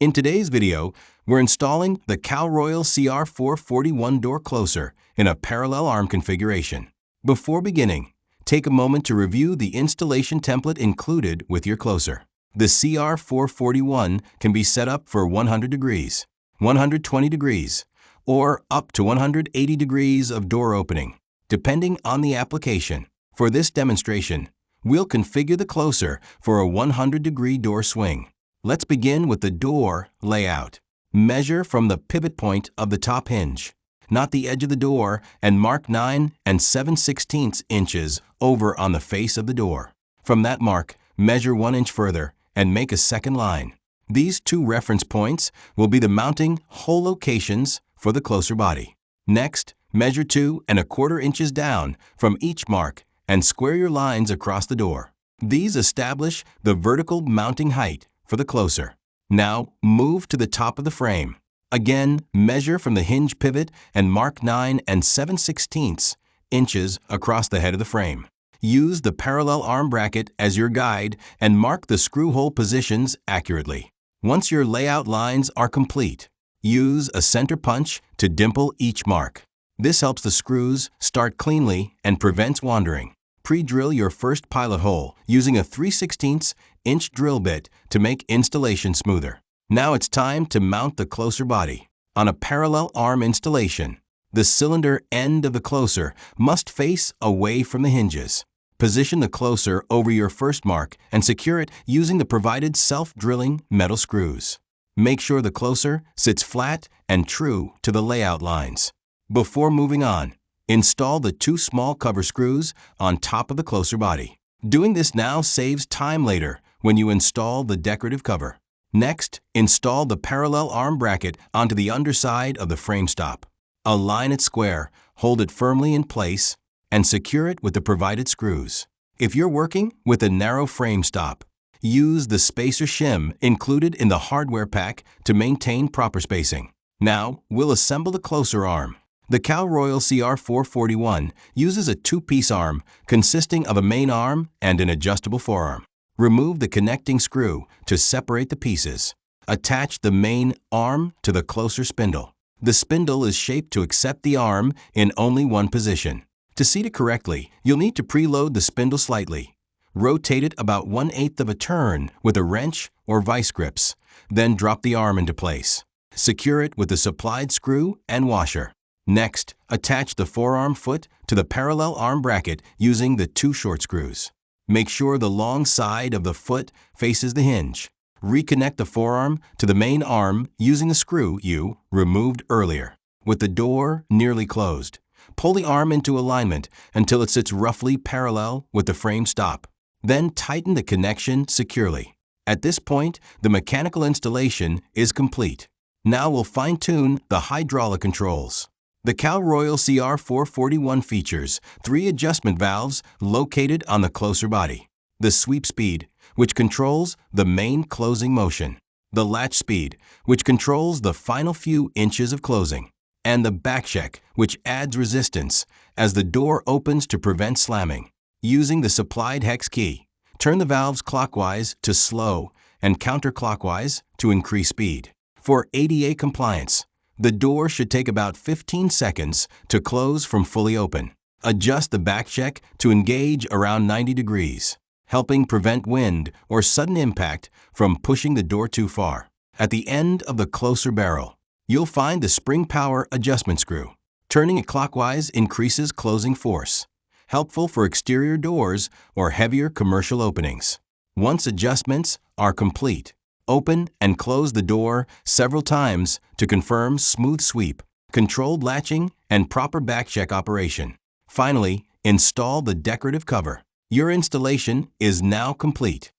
In today's video, we're installing the Cal-Royal CR441 Door Closer in a parallel arm configuration. Before beginning, take a moment to review the installation template included with your closer. The CR441 can be set up for 100 degrees, 120 degrees, or up to 180 degrees of door opening, depending on the application. For this demonstration, we'll configure the closer for a 100-degree door swing. Let's begin with the door layout. Measure from the pivot point of the top hinge, not the edge of the door, and mark 9 7/16 inches over on the face of the door. From that mark, measure 1 inch further and make a second line. These two reference points will be the mounting hole locations for the closer body. Next, measure 2 1/4 inches down from each mark and square your lines across the door. These establish the vertical mounting height for the closer. Now, move to the top of the frame. Again, measure from the hinge pivot and mark 9 7/16 inches across the head of the frame. Use the parallel arm bracket as your guide and mark the screw hole positions accurately. Once your layout lines are complete, use a center punch to dimple each mark. This helps the screws start cleanly and prevents wandering. Pre-drill your first pilot hole using a 3/16-inch drill bit to make installation smoother. Now it's time to mount the closer body. On a parallel arm installation, the cylinder end of the closer must face away from the hinges. Position the closer over your first mark and secure it using the provided self-drilling metal screws. Make sure the closer sits flat and true to the layout lines. Before moving on, install the 2 small cover screws on top of the closer body. Doing this now saves time later when you install the decorative cover. Next, install the parallel arm bracket onto the underside of the frame stop. Align it square, hold it firmly in place, and secure it with the provided screws. If you're working with a narrow frame stop, use the spacer shim included in the hardware pack to maintain proper spacing. Now, we'll assemble the closer arm. The Cal-Royal CR441 uses a 2-piece arm consisting of a main arm and an adjustable forearm. Remove the connecting screw to separate the pieces. Attach the main arm to the closer spindle. The spindle is shaped to accept the arm in only one position. To seat it correctly, you'll need to preload the spindle slightly. Rotate it about 1/8 of a turn with a wrench or vice grips, then drop the arm into place. Secure it with the supplied screw and washer. Next, attach the forearm foot to the parallel arm bracket using the 2 short screws. Make sure the long side of the foot faces the hinge. Reconnect the forearm to the main arm using the screw you removed earlier. With the door nearly closed, pull the arm into alignment until it sits roughly parallel with the frame stop. Then tighten the connection securely. At this point, the mechanical installation is complete. Now we'll fine-tune the hydraulic controls. The Cal-Royal CR441 features 3 adjustment valves located on the closer body. The sweep speed, which controls the main closing motion. The latch speed, which controls the final few inches of closing. And the Backcheck, which adds resistance as the door opens to prevent slamming. Using the supplied hex key, turn the valves clockwise to slow and counterclockwise to increase speed. For ADA compliance, the door should take about 15 seconds to close from fully open. Adjust the Backcheck to engage around 90 degrees, helping prevent wind or sudden impact from pushing the door too far. At the end of the closer barrel, you'll find the spring power adjustment screw. Turning it clockwise increases closing force, helpful for exterior doors or heavier commercial openings. Once adjustments are complete, open and close the door several times to confirm smooth sweep, controlled latching, and proper backcheck operation. Finally, install the decorative cover. Your installation is now complete.